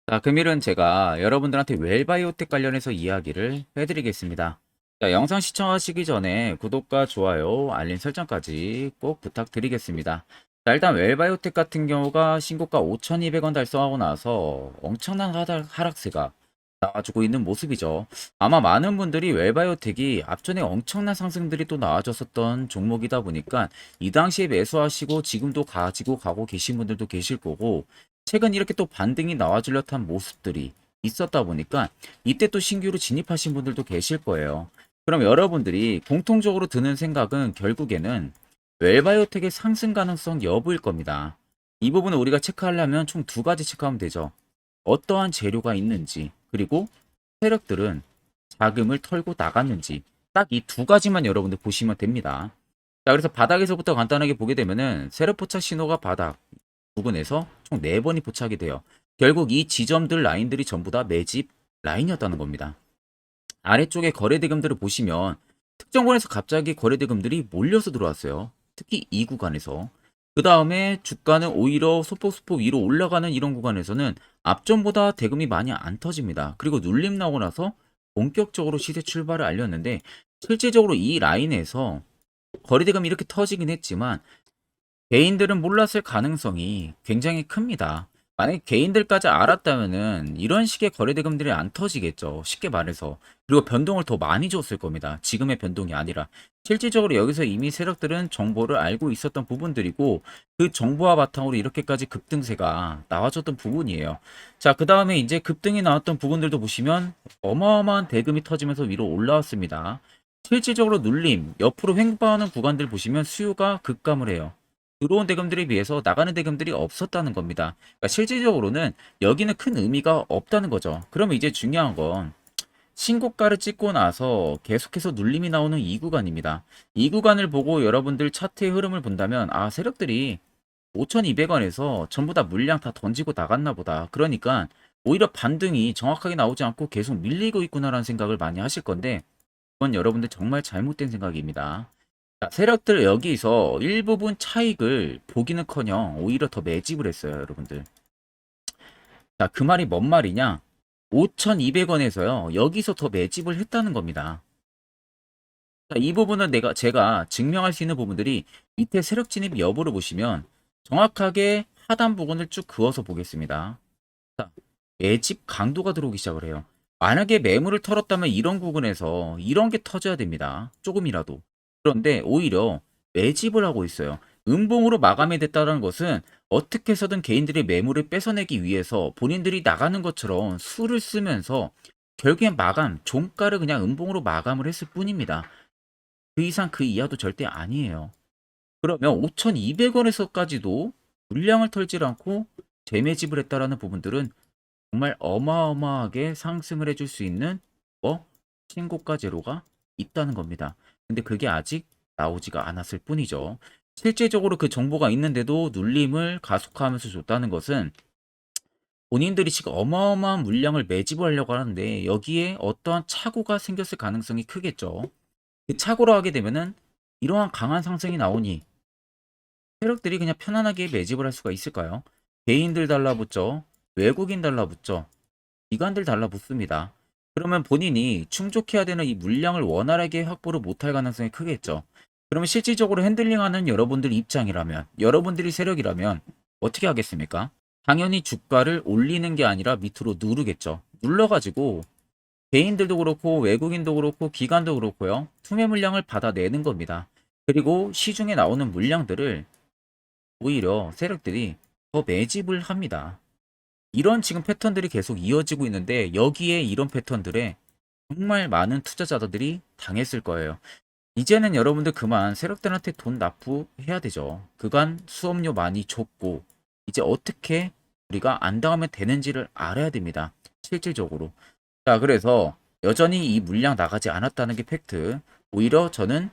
자, 금일은 제가 여러분들한테 웰바이오텍 관련해서 이야기를 해드리겠습니다. 자, 영상 시청하시기 전에 구독과 좋아요, 알림 설정까지 꼭 부탁드리겠습니다. 자, 일단 웰바이오텍 같은 경우가 신고가 5,200원 달성하고 나서 엄청난 하락세가 나와주고 있는 모습이죠. 아마 많은 분들이 웰바이오텍이 앞전에 엄청난 상승들이 또 나와줬었던 종목이다 보니까 이 당시에 매수하시고 지금도 가지고 가고 계신 분들도 계실 거고, 최근 이렇게 또 반등이 나와주려 한 모습들이 있었다 보니까 이때 또 신규로 진입하신 분들도 계실 거예요. 그럼 여러분들이 공통적으로 드는 생각은 결국에는 웰바이오텍의 상승 가능성 여부일 겁니다. 이 부분을 우리가 체크하려면 총 두 가지 체크하면 되죠. 어떠한 재료가 있는지, 그리고 세력들은 자금을 털고 나갔는지, 딱 이 두 가지만 여러분들 보시면 됩니다. 자, 그래서 바닥에서부터 간단하게 보게 되면은 세력 포착 신호가 바닥 부분에서 총 4번이 포착이 돼요. 결국 이 지점들 라인들이 전부 다 매집 라인이었다는 겁니다. 아래쪽에 거래대금들을 보시면 특정권에서 갑자기 거래대금들이 몰려서 들어왔어요. 특히 이 구간에서. 그 다음에 주가는 오히려 소폭 위로 올라가는 이런 구간에서는 앞전보다 대금이 많이 안 터집니다. 그리고 눌림 나오고 나서 본격적으로 시세 출발을 알렸는데, 실질적으로 이 라인에서 거래대금이 이렇게 터지긴 했지만 개인들은 몰랐을 가능성이 굉장히 큽니다. 만약에 개인들까지 알았다면은 이런 식의 거래대금들이 안 터지겠죠. 쉽게 말해서. 그리고 변동을 더 많이 줬을 겁니다. 지금의 변동이 아니라. 실질적으로 여기서 이미 세력들은 정보를 알고 있었던 부분들이고, 그 정보와 바탕으로 이렇게까지 급등세가 나와줬던 부분이에요. 자, 그 다음에 이제 급등이 나왔던 부분들도 보시면 어마어마한 대금이 터지면서 위로 올라왔습니다. 실질적으로 눌림, 옆으로 횡보하는 구간들 보시면 수요가 급감을 해요. 들어온 대금들에 비해서 나가는 대금들이 없었다는 겁니다. 그러니까 실질적으로는 여기는 큰 의미가 없다는 거죠. 그러면 이제 중요한 건 신고가를 찍고 나서 계속해서 눌림이 나오는 이 구간입니다. 이 구간을 보고 여러분들 차트의 흐름을 본다면, 아, 세력들이 5,200원에서 전부 다 물량 다 던지고 나갔나 보다. 그러니까 오히려 반등이 정확하게 나오지 않고 계속 밀리고 있구나라는 생각을 많이 하실 건데, 그건 여러분들 정말 잘못된 생각입니다. 자, 세력들 여기서 일부분 차익을 보기는커녕 오히려 더 매집을 했어요, 여러분들. 자, 그 말이 뭔 말이냐? 5,200원에서요, 여기서 더 매집을 했다는 겁니다. 자, 이 부분은 제가 증명할 수 있는 부분들이 밑에 세력 진입 여부를 보시면 정확하게 하단 부분을 쭉 그어서 보겠습니다. 자, 매집 강도가 들어오기 시작을 해요. 만약에 매물을 털었다면 이런 부분에서 이런 게 터져야 됩니다. 조금이라도. 그런데 오히려 매집을 하고 있어요. 음봉으로 마감이 됐다는 것은 어떻게 해서든 개인들의 매물을 뺏어내기 위해서 본인들이 나가는 것처럼 수를 쓰면서 결국엔 마감, 종가를 그냥 음봉으로 마감을 했을 뿐입니다. 그 이상 그 이하도 절대 아니에요. 그러면 5,200원에서까지도 물량을 털지 않고 재매집을 했다라는 부분들은 정말 어마어마하게 상승을 해줄 수 있는 뭐 신고가 제로가 있다는 겁니다. 근데 그게 아직 나오지가 않았을 뿐이죠. 실제적으로 그 정보가 있는데도 눌림을 가속화하면서 줬다는 것은 본인들이 지금 어마어마한 물량을 매집을 하려고 하는데 여기에 어떠한 착오가 생겼을 가능성이 크겠죠. 그 착오로 하게 되면은 이러한 강한 상승이 나오니 세력들이 그냥 편안하게 매집을 할 수가 있을까요? 개인들 달라붙죠. 외국인 달라붙죠. 기관들 달라붙습니다. 그러면 본인이 충족해야 되는 이 물량을 원활하게 확보를 못할 가능성이 크겠죠. 그러면 실질적으로 핸들링하는 여러분들 입장이라면, 여러분들이 세력이라면 어떻게 하겠습니까? 당연히 주가를 올리는 게 아니라 밑으로 누르겠죠. 눌러가지고 개인들도 그렇고 외국인도 그렇고 기관도 그렇고요. 투매 물량을 받아내는 겁니다. 그리고 시중에 나오는 물량들을 오히려 세력들이 더 매집을 합니다. 이런 지금 패턴들이 계속 이어지고 있는데 여기에 이런 패턴들에 정말 많은 투자자들이 당했을 거예요. 이제는 여러분들 그만 세력들한테 돈 납부해야 되죠. 그간 수업료 많이 줬고 이제 어떻게 우리가 안 당하면 되는지를 알아야 됩니다. 실질적으로. 자, 그래서 여전히 이 물량 나가지 않았다는 게 팩트. 오히려 저는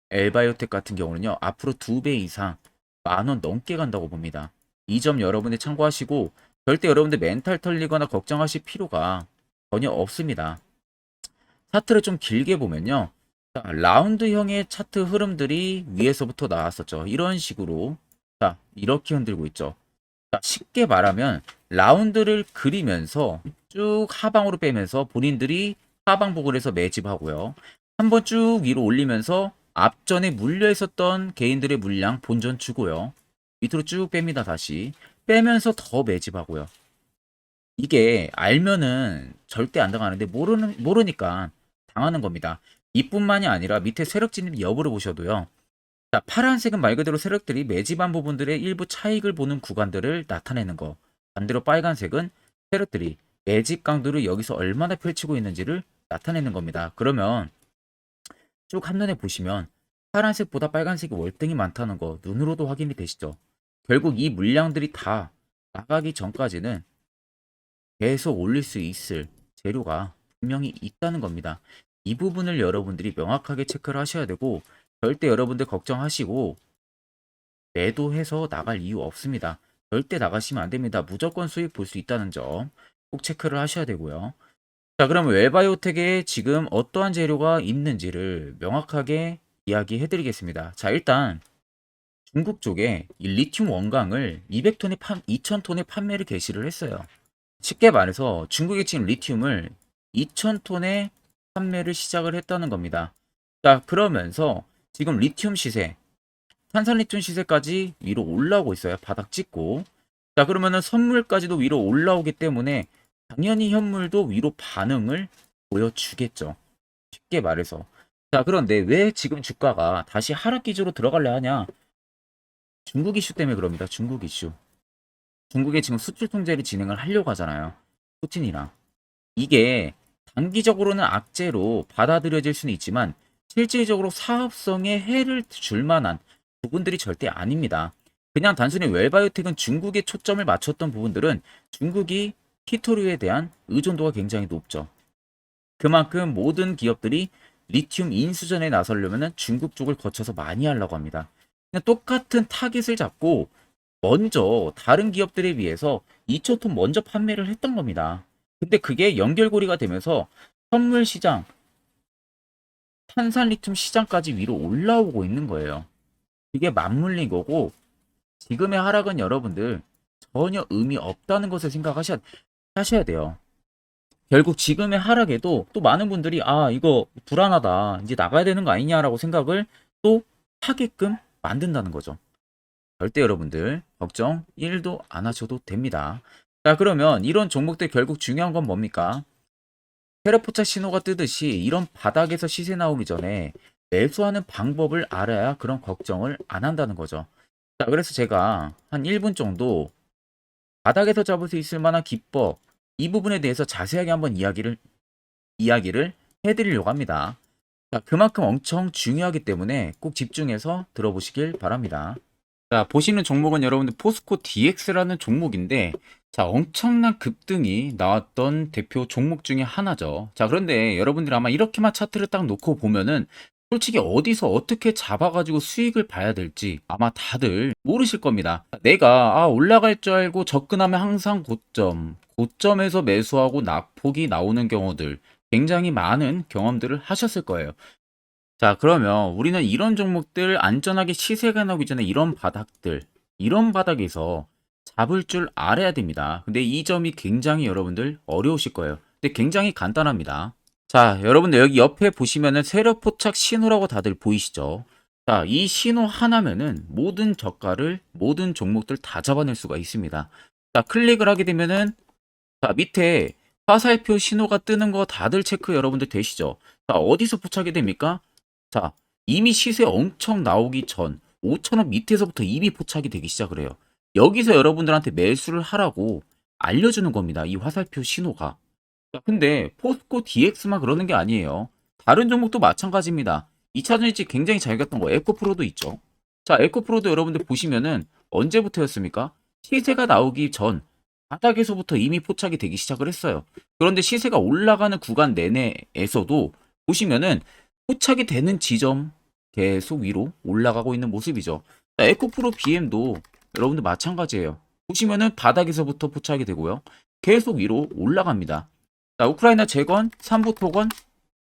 엘바이오텍 같은 경우는요, 앞으로 2배 이상 10,000원 넘게 간다고 봅니다. 이 점 여러분들 참고하시고 절대 여러분들 멘탈 털리거나 걱정하실 필요가 전혀 없습니다. 차트를 좀 길게 보면요, 자, 라운드형의 차트 흐름들이 위에서부터 나왔었죠. 이런 식으로 자, 이렇게 흔들고 있죠. 자, 쉽게 말하면 라운드를 그리면서 쭉 하방으로 빼면서 본인들이 하방복을 해서 매집하고요. 한번 쭉 위로 올리면서 앞전에 물려 있었던 개인들의 물량 본전 주고요. 밑으로 쭉 뺍니다. 다시 빼면서 더 매집하고요. 이게 알면은 절대 안 당하는데 모르니까 당하는 겁니다. 이뿐만이 아니라 밑에 세력 진입 여부를 보셔도요. 자, 파란색은 말 그대로 세력들이 매집한 부분들의 일부 차익을 보는 구간들을 나타내는 거. 반대로 빨간색은 세력들이 매집 강도를 여기서 얼마나 펼치고 있는지를 나타내는 겁니다. 그러면 쭉 한눈에 보시면 파란색보다 빨간색이 월등히 많다는 거 눈으로도 확인이 되시죠? 결국 이 물량들이 다 나가기 전까지는 계속 올릴 수 있을 재료가 분명히 있다는 겁니다. 이 부분을 여러분들이 명확하게 체크를 하셔야 되고 절대 여러분들 걱정하시고 매도해서 나갈 이유 없습니다. 절대 나가시면 안 됩니다. 무조건 수익 볼 수 있다는 점 꼭 체크를 하셔야 되고요. 자, 그럼 웰바이오텍에 지금 어떠한 재료가 있는지를 명확하게 이야기해 드리겠습니다. 자, 일단 중국 쪽에 이 리튬 원광을 200톤에 2000톤에 판매를 개시를 했어요. 쉽게 말해서 중국이 지금 리튬을 2000톤에 판매를 시작을 했다는 겁니다. 자, 그러면서 지금 리튬 시세, 탄산 리튬 시세까지 위로 올라오고 있어요. 바닥 찍고. 자, 그러면은 선물까지도 위로 올라오기 때문에 당연히 현물도 위로 반응을 보여주겠죠. 쉽게 말해서. 자, 그런데 왜 지금 주가가 다시 하락 기조로 들어가려 하냐? 중국 이슈 때문에 그럽니다. 중국 이슈. 중국에 지금 수출 통제를 진행을 하려고 하잖아요. 푸틴이랑. 이게 단기적으로는 악재로 받아들여질 수는 있지만 실질적으로 사업성에 해를 줄 만한 부분들이 절대 아닙니다. 그냥 단순히 웰바이오텍은 중국에 초점을 맞췄던 부분들은 중국이 히토류에 대한 의존도가 굉장히 높죠. 그만큼 모든 기업들이 리튬 인수전에 나서려면 중국 쪽을 거쳐서 많이 하려고 합니다. 그냥 똑같은 타깃을 잡고 먼저 다른 기업들에 비해서 2,000톤 먼저 판매를 했던 겁니다. 근데 그게 연결고리가 되면서 선물 시장, 탄산 리튬 시장까지 위로 올라오고 있는 거예요. 이게 맞물린 거고 지금의 하락은 여러분들 전혀 의미 없다는 것을 생각하셔야 돼요. 결국 지금의 하락에도 또 많은 분들이 이거 불안하다 이제 나가야 되는 거 아니냐라고 생각을 또 하게끔 만든다는 거죠. 절대 여러분들 걱정 1도 안 하셔도 됩니다. 자, 그러면 이런 종목들 결국 중요한 건 뭡니까? 테라포차 신호가 뜨듯이 이런 바닥에서 시세 나오기 전에 매수하는 방법을 알아야 그런 걱정을 안 한다는 거죠. 자, 그래서 제가 한 1분 정도 바닥에서 잡을 수 있을 만한 기법 이 부분에 대해서 자세하게 한번 이야기를 해드리려고 합니다. 자, 그만큼 엄청 중요하기 때문에 꼭 집중해서 들어보시길 바랍니다. 자, 보시는 종목은 여러분들 포스코 DX라는 종목인데, 자, 엄청난 급등이 나왔던 대표 종목 중에 하나죠. 자, 그런데 여러분들이 아마 이렇게만 차트를 딱 놓고 보면은 솔직히 어디서 어떻게 잡아가지고 수익을 봐야 될지 아마 다들 모르실 겁니다. 내가 올라갈 줄 알고 접근하면 항상 고점에서 매수하고 낙폭이 나오는 경우들 굉장히 많은 경험들을 하셨을 거예요. 자, 그러면 우리는 이런 종목들 안전하게 시세가 나오기 전에 이런 바닥에서 잡을 줄 알아야 됩니다. 근데 이 점이 굉장히 여러분들 어려우실 거예요. 근데 굉장히 간단합니다. 자, 여러분들 여기 옆에 보시면은 세력 포착 신호라고 다들 보이시죠? 자, 이 신호 하나면은 모든 저가를, 모든 종목들 다 잡아낼 수가 있습니다. 자, 클릭을 하게 되면은, 자, 밑에 화살표 신호가 뜨는 거 다들 체크 여러분들 되시죠? 자, 어디서 포착이 됩니까? 자, 이미 시세 엄청 나오기 전 5,000원 밑에서부터 이미 포착이 되기 시작을 해요. 여기서 여러분들한테 매수를 하라고 알려주는 겁니다. 이 화살표 신호가. 자, 근데 포스코 DX만 그러는 게 아니에요. 다른 종목도 마찬가지입니다. 2차 전지 굉장히 잘 갔던 거 에코프로도 있죠. 자, 에코프로도 여러분들 보시면은 언제부터였습니까? 시세가 나오기 전 바닥에서부터 이미 포착이 되기 시작을 했어요. 그런데 시세가 올라가는 구간 내내에서도 보시면은 포착이 되는 지점 계속 위로 올라가고 있는 모습이죠. 자, 에코프로 BM도 여러분들 마찬가지예요. 보시면은 바닥에서부터 포착이 되고요. 계속 위로 올라갑니다. 자, 우크라이나 재건, 삼부 토건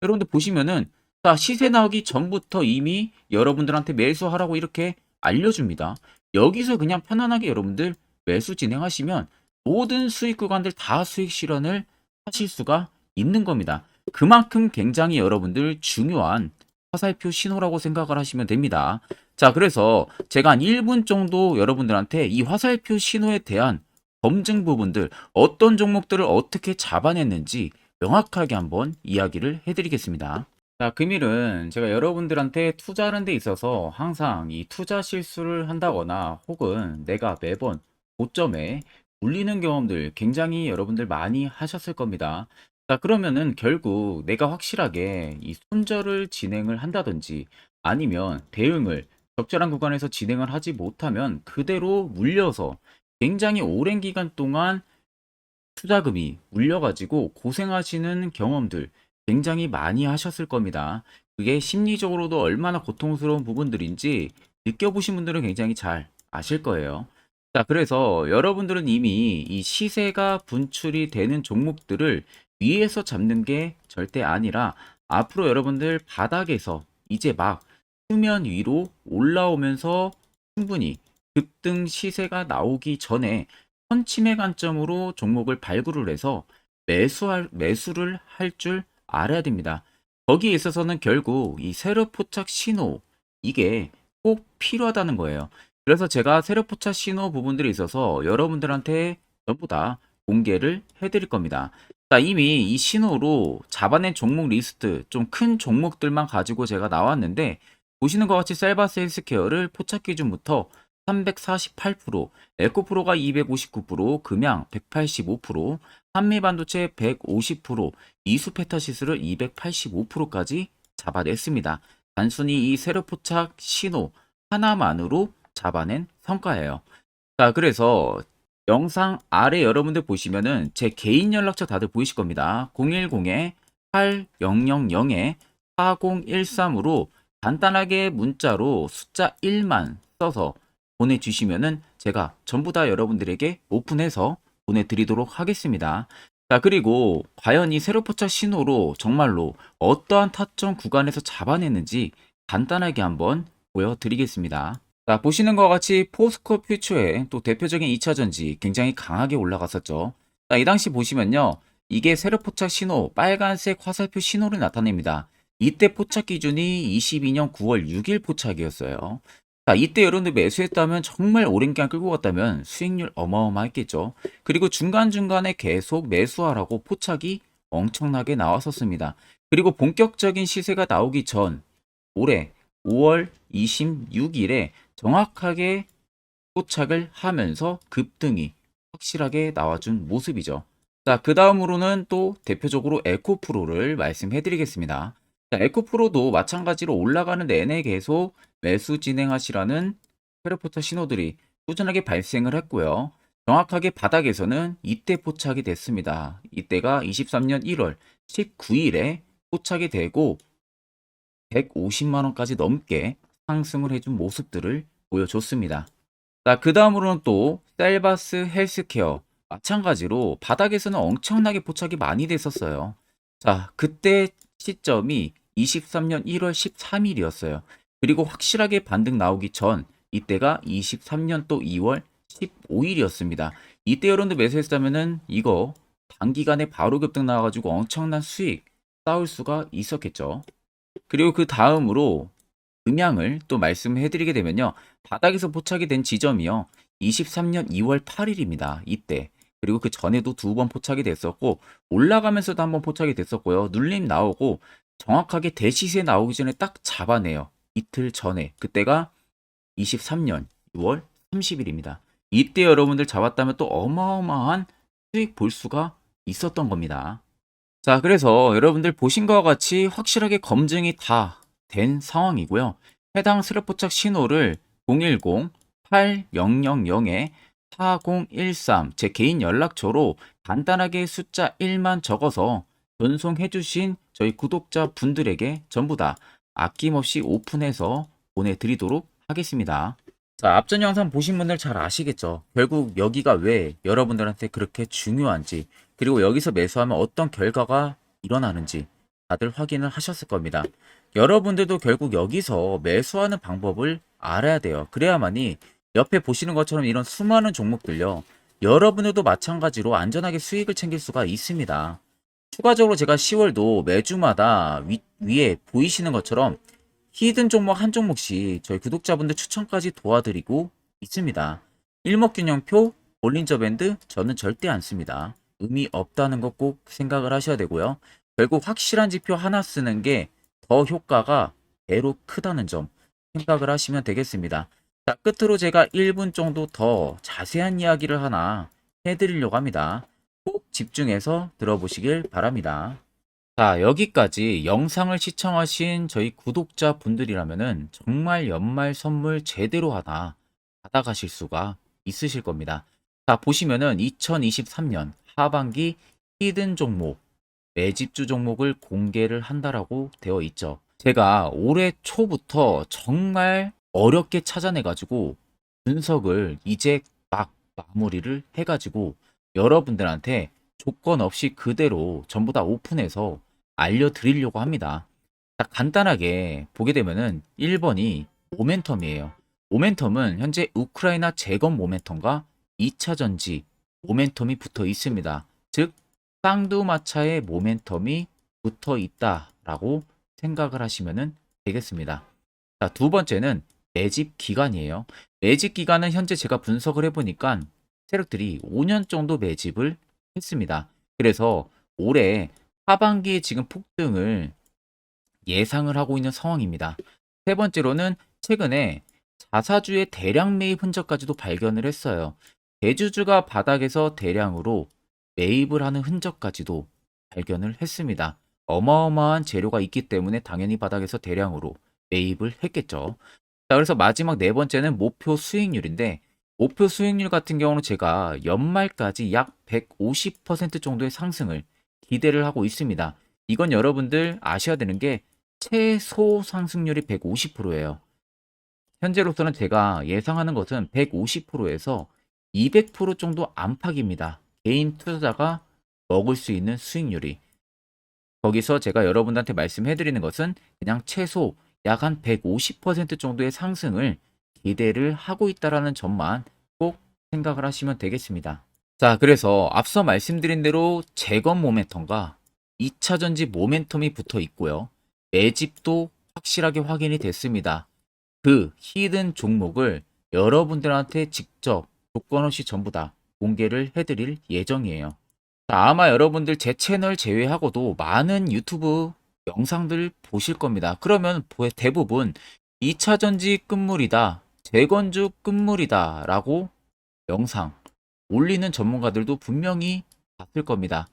여러분들 보시면은 자, 시세 나오기 전부터 이미 여러분들한테 매수하라고 이렇게 알려줍니다. 여기서 그냥 편안하게 여러분들 매수 진행하시면 모든 수익 구간들 다 수익 실현을 하실 수가 있는 겁니다. 그만큼 굉장히 여러분들 중요한 화살표 신호라고 생각을 하시면 됩니다. 자, 그래서 제가 한 1분 정도 여러분들한테 이 화살표 신호에 대한 검증 부분들, 어떤 종목들을 어떻게 잡아냈는지 명확하게 한번 이야기를 해드리겠습니다. 자, 금일은 제가 여러분들한테 투자하는 데 있어서 항상 이 투자 실수를 한다거나 혹은 내가 매번 고점에 물리는 경험들 굉장히 여러분들 많이 하셨을 겁니다. 자, 그러면은 결국 내가 확실하게 이 손절을 진행을 한다든지 아니면 대응을 적절한 구간에서 진행을 하지 못하면 그대로 물려서 굉장히 오랜 기간 동안 투자금이 물려가지고 고생하시는 경험들 굉장히 많이 하셨을 겁니다. 그게 심리적으로도 얼마나 고통스러운 부분들인지 느껴보신 분들은 굉장히 잘 아실 거예요. 자, 그래서 여러분들은 이미 이 시세가 분출이 되는 종목들을 위에서 잡는 게 절대 아니라 앞으로 여러분들 바닥에서 이제 막 수면 위로 올라오면서 충분히 급등 시세가 나오기 전에 선침의 관점으로 종목을 발굴을 해서 매수를 할 줄 알아야 됩니다. 거기에 있어서는 결국 이 세력 포착 신호 이게 꼭 필요하다는 거예요. 그래서 제가 세력 포착 신호 부분들이 있어서 여러분들한테 전부 다 공개를 해드릴 겁니다. 자, 이미 이 신호로 잡아낸 종목 리스트 좀 큰 종목들만 가지고 제가 나왔는데 보시는 것 같이 셀바스 헬스케어를 포착 기준부터 348%, 에코프로가 259%, 금양 185%, 한미반도체 150%, 이수페타시스를 285%까지 잡아냈습니다. 단순히 이 세력포착 신호 하나만으로 잡아낸 성과예요. 자, 그래서 영상 아래 여러분들 보시면은 제 개인 연락처 다들 보이실 겁니다. 010-8000-4013으로 간단하게 문자로 숫자 1만 써서 보내주시면은 제가 전부 다 여러분들에게 오픈해서 보내드리도록 하겠습니다. 자, 그리고 과연 이 세로 포착 신호로 정말로 어떠한 타점 구간에서 잡아냈는지 간단하게 한번 보여드리겠습니다. 자, 보시는 것과 같이 포스코 퓨처의 또 대표적인 2차 전지 굉장히 강하게 올라갔었죠. 자, 이 당시 보시면요. 이게 세로 포착 신호, 빨간색 화살표 신호를 나타냅니다. 이때 포착 기준이 22년 9월 6일 포착이었어요. 자, 이때 여러분들 매수했다면 정말 오랜 기간 끌고 갔다면 수익률 어마어마했겠죠. 그리고 중간중간에 계속 매수하라고 포착이 엄청나게 나왔었습니다. 그리고 본격적인 시세가 나오기 전 올해 5월 26일에 정확하게 포착을 하면서 급등이 확실하게 나와준 모습이죠. 자, 그 다음으로는 또 대표적으로 에코프로를 말씀해 드리겠습니다. 자, 에코프로도 마찬가지로 올라가는 내내 계속 매수 진행하시라는 페르포터 신호들이 꾸준하게 발생을 했고요. 정확하게 바닥에서는 이때 포착이 됐습니다. 이때가 23년 1월 19일에 포착이 되고 150만 원까지 넘게 상승을 해준 모습들을 보여줬습니다. 자, 그 다음으로는 또 셀바스 헬스케어 마찬가지로 바닥에서는 엄청나게 포착이 많이 됐었어요. 자, 그때 시점이 23년 1월 13일이었어요. 그리고 확실하게 반등 나오기 전 이때가 23년 또 2월 15일이었습니다. 이때 여러분들 매수했다면은 이거 단기간에 바로 급등 나와가지고 엄청난 수익 쌓을 수가 있었겠죠. 그리고 그 다음으로 음향을 또 말씀해 드리게 되면요. 바닥에서 포착이 된 지점이요. 23년 2월 8일입니다. 이때. 그리고 그 전에도 두 번 포착이 됐었고 올라가면서도 한번 포착이 됐었고요. 눌림 나오고 정확하게 대시세 나오기 전에 딱 잡아내요. 이틀 전에. 그때가 23년 6월 30일입니다. 이때 여러분들 잡았다면 또 어마어마한 수익 볼 수가 있었던 겁니다. 자, 그래서 여러분들 보신 것과 같이 확실하게 검증이 다 된 상황이고요. 해당 스랩포착 신호를 010-8000-4013 제 개인 연락처로 간단하게 숫자 1만 적어서 전송해 주신 저희 구독자 분들에게 전부 다 아낌없이 오픈해서 보내드리도록 하겠습니다. 자, 앞전 영상 보신 분들 잘 아시겠죠? 결국 여기가 왜 여러분들한테 그렇게 중요한지, 그리고 여기서 매수하면 어떤 결과가 일어나는지 다들 확인을 하셨을 겁니다. 여러분들도 결국 여기서 매수하는 방법을 알아야 돼요. 그래야만이 옆에 보시는 것처럼 이런 수많은 종목들요. 여러분들도 마찬가지로 안전하게 수익을 챙길 수가 있습니다. 추가적으로 제가 10월도 매주마다 위에 보이시는 것처럼 히든 종목 한 종목씩 저희 구독자분들 추천까지 도와드리고 있습니다. 일목균형표, 볼린저 밴드 저는 절대 안 씁니다. 의미 없다는 것 꼭 생각을 하셔야 되고요. 결국 확실한 지표 하나 쓰는 게 더 효과가 배로 크다는 점 생각을 하시면 되겠습니다. 자, 끝으로 제가 1분 정도 더 자세한 이야기를 하나 해드리려고 합니다. 꼭 집중해서 들어보시길 바랍니다. 자, 여기까지 영상을 시청하신 저희 구독자분들이라면은 정말 연말 선물 제대로 하나 받아가실 수가 있으실 겁니다. 자, 보시면은 2023년 하반기 히든 종목, 매집주 종목을 공개를 한다라고 되어 있죠. 제가 올해 초부터 정말 어렵게 찾아내가지고 분석을 이제 막 마무리를 해가지고 여러분들한테 조건 없이 그대로 전부 다 오픈해서 알려드리려고 합니다. 딱 간단하게 보게 되면은 1번이 모멘텀이에요. 모멘텀은 현재 우크라이나 재건 모멘텀과 2차 전지 모멘텀이 붙어 있습니다. 즉 쌍두마차의 모멘텀이 붙어 있다라고 생각을 하시면 되겠습니다. 자, 두 번째는 매집 기간이에요. 매집 기간은 현재 제가 분석을 해보니까 세력들이 5년 정도 매집을 했습니다. 그래서 올해 하반기에 지금 폭등을 예상을 하고 있는 상황입니다. 세 번째로는 최근에 자사주의 대량 매입 흔적까지도 발견을 했어요. 대주주가 바닥에서 대량으로 매입을 하는 흔적까지도 발견을 했습니다. 어마어마한 재료가 있기 때문에 당연히 바닥에서 대량으로 매입을 했겠죠. 자, 그래서 마지막 네 번째는 목표 수익률인데 목표 수익률 같은 경우는 제가 연말까지 약 150% 정도의 상승을 기대를 하고 있습니다. 이건 여러분들 아셔야 되는 게 최소 상승률이 150%예요. 현재로서는 제가 예상하는 것은 150%에서 200% 정도 안팎입니다. 개인 투자자가 먹을 수 있는 수익률이. 거기서 제가 여러분들한테 말씀해 드리는 것은 그냥 최소 약 한 150% 정도의 상승을 기대를 하고 있다라는 점만 꼭 생각을 하시면 되겠습니다. 자, 그래서 앞서 말씀드린 대로 재건 모멘텀과 2차 전지 모멘텀이 붙어 있고요. 매집도 확실하게 확인이 됐습니다. 그 히든 종목을 여러분들한테 직접 조건 없이 전부 다 공개를 해드릴 예정이에요. 자, 아마 여러분들 제 채널 제외하고도 많은 유튜브 영상들 보실 겁니다. 그러면 대부분 2차 전지 끝물이다, 재건주 끝물이다 라고 영상 올리는 전문가들도 분명히 봤을 겁니다.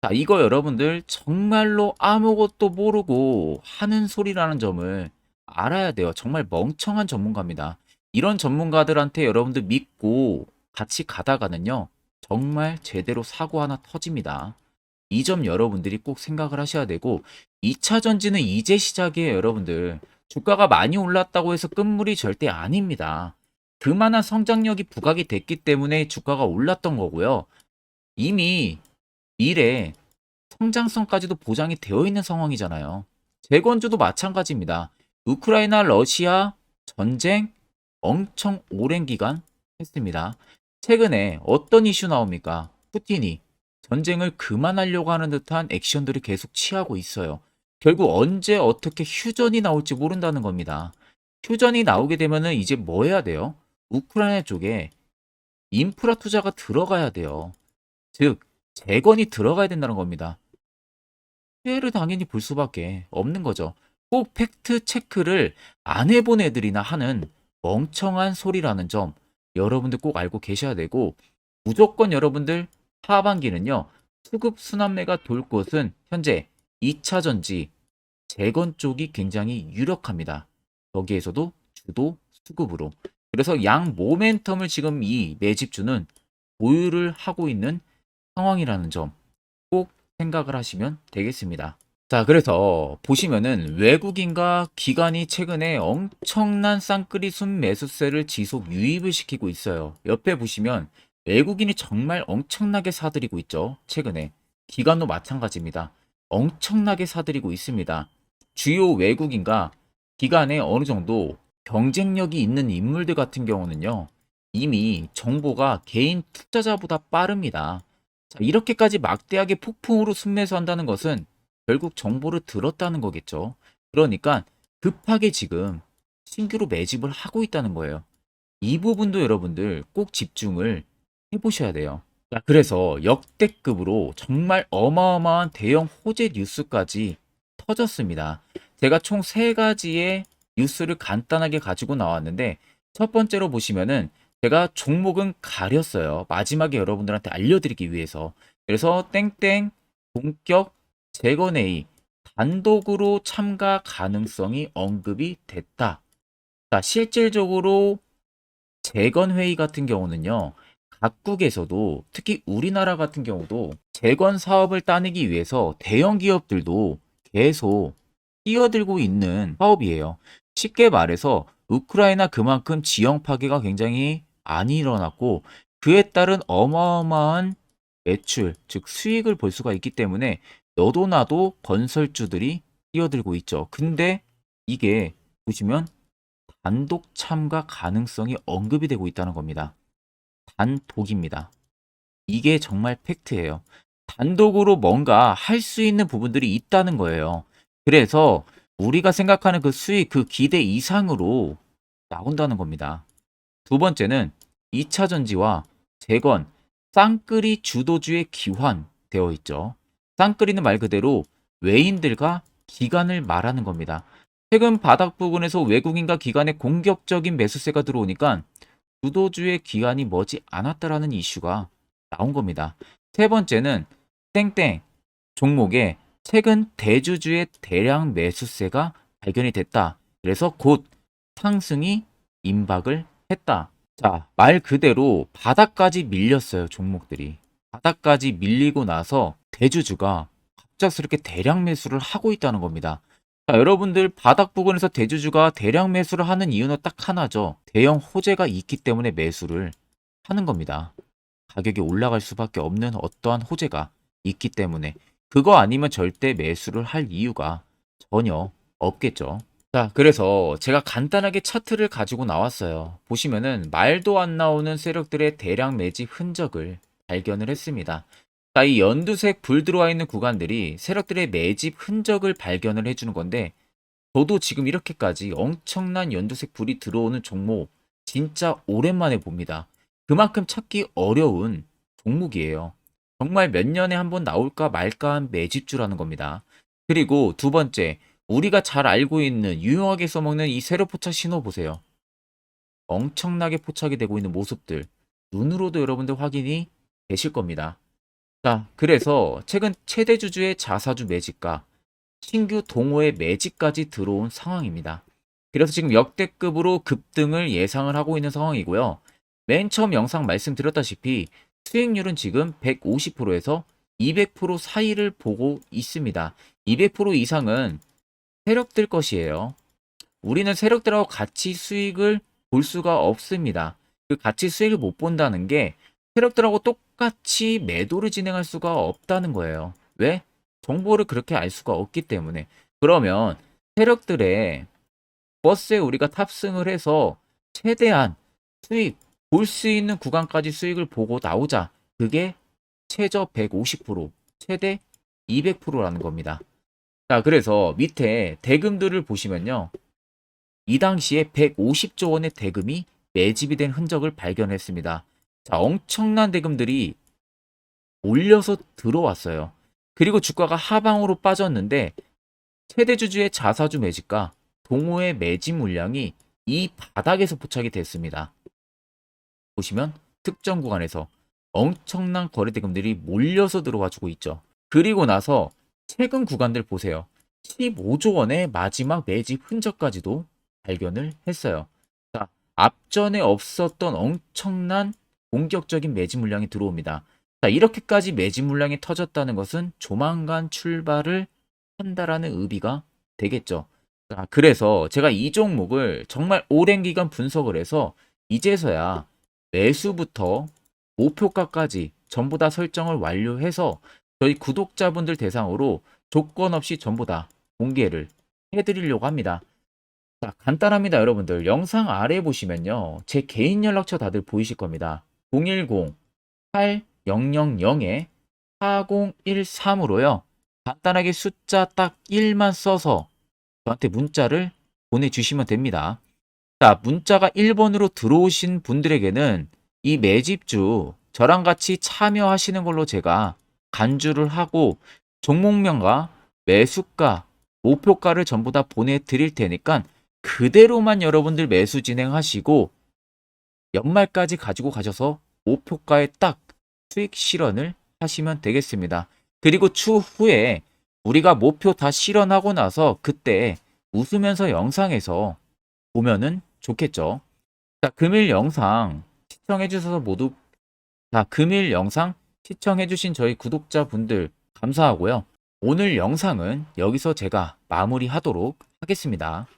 자, 이거 여러분들 정말로 아무것도 모르고 하는 소리라는 점을 알아야 돼요. 정말 멍청한 전문가입니다. 이런 전문가들한테 여러분들 믿고 같이 가다가는요, 정말 제대로 사고 하나 터집니다. 이 점 여러분들이 꼭 생각을 하셔야 되고, 2차 전지는 이제 시작이에요, 여러분들. 주가가 많이 올랐다고 해서 끝물이 절대 아닙니다. 그만한 성장력이 부각이 됐기 때문에 주가가 올랐던 거고요. 이미 미래 성장성까지도 보장이 되어 있는 상황이잖아요. 재건주도 마찬가지입니다. 우크라이나 러시아 전쟁 엄청 오랜 기간 했습니다. 최근에 어떤 이슈 나옵니까? 푸틴이 전쟁을 그만하려고 하는 듯한 액션들을 계속 취하고 있어요. 결국 언제 어떻게 휴전이 나올지 모른다는 겁니다. 휴전이 나오게 되면은 이제 뭐 해야 돼요? 우크라이나 쪽에 인프라 투자가 들어가야 돼요. 즉, 재건이 들어가야 된다는 겁니다. 피해를 당연히 볼 수밖에 없는 거죠. 꼭 팩트 체크를 안 해본 애들이나 하는 멍청한 소리라는 점 여러분들 꼭 알고 계셔야 되고, 무조건 여러분들 하반기는요, 수급 순환매가 돌 곳은 현재 2차 전지 재건 쪽이 굉장히 유력합니다. 거기에서도 주도 수급으로. 그래서 양 모멘텀을 지금 이 매집주는 보유를 하고 있는 상황이라는 점 꼭 생각을 하시면 되겠습니다. 자, 그래서 보시면은 외국인과 기관이 최근에 엄청난 쌍끌이 순매수세를 지속 유입을 시키고 있어요. 옆에 보시면 외국인이 정말 엄청나게 사들이고 있죠. 최근에. 기관도 마찬가지입니다. 엄청나게 사들이고 있습니다. 주요 외국인과 기관에 어느 정도 경쟁력이 있는 인물들 같은 경우는요, 이미 정보가 개인 투자자보다 빠릅니다. 자, 이렇게까지 막대하게 폭풍으로 순매수한다는 것은 결국 정보를 들었다는 거겠죠. 그러니까 급하게 지금 신규로 매집을 하고 있다는 거예요. 이 부분도 여러분들 꼭 집중을 해보셔야 돼요. 자, 그래서 역대급으로 정말 어마어마한 대형 호재 뉴스까지 터졌습니다. 제가 총 세 가지의 뉴스를 간단하게 가지고 나왔는데, 첫 번째로 보시면은 제가 종목은 가렸어요. 마지막에 여러분들한테 알려드리기 위해서. 그래서 땡땡 본격 재건회의 단독으로 참가 가능성이 언급이 됐다. 자, 실질적으로 재건회의 같은 경우는요, 각국에서도 특히 우리나라 같은 경우도 재건 사업을 따내기 위해서 대형 기업들도 계속 뛰어들고 있는 사업이에요. 쉽게 말해서 우크라이나 그만큼 지형 파괴가 굉장히 많이 일어났고 그에 따른 어마어마한 매출, 즉 수익을 볼 수가 있기 때문에 너도 나도 건설주들이 뛰어들고 있죠. 근데 이게 보시면 단독 참가 가능성이 언급이 되고 있다는 겁니다. 단독입니다. 이게 정말 팩트예요. 단독으로 뭔가 할 수 있는 부분들이 있다는 거예요. 그래서 우리가 생각하는 그 수익, 그 기대 이상으로 나온다는 겁니다. 두 번째는 2차 전지와 재건, 쌍끌이 주도주의 기환되어 있죠. 쌍끌이는 말 그대로 외인들과 기관을 말하는 겁니다. 최근 바닥 부근에서 외국인과 기관의 공격적인 매수세가 들어오니까 주도주의 기관이 머지 않았다라는 이슈가 나온 겁니다. 세 번째는 땡땡 종목에 최근 대주주의 대량 매수세가 발견이 됐다. 그래서 곧 상승이 임박을 했다. 자, 말 그대로 바닥까지 밀렸어요, 종목들이. 바닥까지 밀리고 나서 대주주가 갑작스럽게 대량 매수를 하고 있다는 겁니다. 자, 여러분들 바닥 부근에서 대주주가 대량 매수를 하는 이유는 딱 하나죠. 대형 호재가 있기 때문에 매수를 하는 겁니다. 가격이 올라갈 수밖에 없는 어떠한 호재가 있기 때문에 그거 아니면 절대 매수를 할 이유가 전혀 없겠죠. 자, 그래서 제가 간단하게 차트를 가지고 나왔어요. 보시면은 말도 안 나오는 세력들의 대량 매집 흔적을 발견을 했습니다. 자, 이 연두색 불 들어와 있는 구간들이 세력들의 매집 흔적을 발견을 해주는 건데, 저도 지금 이렇게까지 엄청난 연두색 불이 들어오는 종목 진짜 오랜만에 봅니다. 그만큼 찾기 어려운 종목이에요. 정말 몇 년에 한 번 나올까 말까 한 매집주라는 겁니다. 그리고 두 번째, 우리가 잘 알고 있는 유용하게 써먹는 이 세로 포착 신호 보세요. 엄청나게 포착이 되고 있는 모습들 눈으로도 여러분들 확인이 되실 겁니다. 자, 그래서 최근 최대 주주의 자사주 매집과 신규 동호회 매집까지 들어온 상황입니다. 그래서 지금 역대급으로 급등을 예상을 하고 있는 상황이고요. 맨 처음 영상 말씀드렸다시피 수익률은 지금 150%에서 200% 사이를 보고 있습니다. 200% 이상은 세력들 것이에요. 우리는 세력들하고 같이 수익을 볼 수가 없습니다. 그 같이 수익을 못 본다는 게 세력들하고 똑같이 매도를 진행할 수가 없다는 거예요. 왜? 정보를 그렇게 알 수가 없기 때문에. 그러면 세력들의 버스에 우리가 탑승을 해서 최대한 수익, 볼 수 있는 구간까지 수익을 보고 나오자. 그게 최저 150%, 최대 200%라는 겁니다. 자, 그래서 밑에 대금들을 보시면요. 이 당시에 150조 원의 대금이 매집이 된 흔적을 발견했습니다. 자, 엄청난 대금들이 몰려서 들어왔어요. 그리고 주가가 하방으로 빠졌는데 최대 주주의 자사주 매집과 동호회 매집 물량이 이 바닥에서 포착이 됐습니다. 보시면 특정 구간에서 엄청난 거래 대금들이 몰려서 들어와주고 있죠. 그리고 나서 최근 구간들 보세요. 15조 원의 마지막 매집 흔적까지도 발견을 했어요. 자, 앞전에 없었던 엄청난 공격적인 매집 물량이 들어옵니다. 자, 이렇게까지 매집 물량이 터졌다는 것은 조만간 출발을 한다라는 의미가 되겠죠. 자, 그래서 제가 이 종목을 정말 오랜 기간 분석을 해서 이제서야 매수부터 목표가까지 전부 다 설정을 완료해서 저희 구독자분들 대상으로 조건 없이 전부 다 공개를 해드리려고 합니다. 자, 간단합니다, 여러분들. 영상 아래 보시면요. 제 개인 연락처 다들 보이실 겁니다. 010-8013-4013으로요. 간단하게 숫자 딱 1만 써서 저한테 문자를 보내주시면 됩니다. 자, 문자가 1번으로 들어오신 분들에게는 이 매집주 저랑 같이 참여하시는 걸로 제가 간주를 하고 종목명과 매수가, 목표가를 전부 다 보내드릴 테니까 그대로만 여러분들 매수 진행하시고 연말까지 가지고 가셔서 목표가에 딱 수익 실현을 하시면 되겠습니다. 그리고 추후에 우리가 목표 다 실현하고 나서 그때 웃으면서 영상에서 보면은 좋겠죠. 자, 금일 영상 시청해 주셔서 모두 금일 영상 시청해 주신 저희 구독자분들 감사하고요. 오늘 영상은 여기서 제가 마무리하도록 하겠습니다.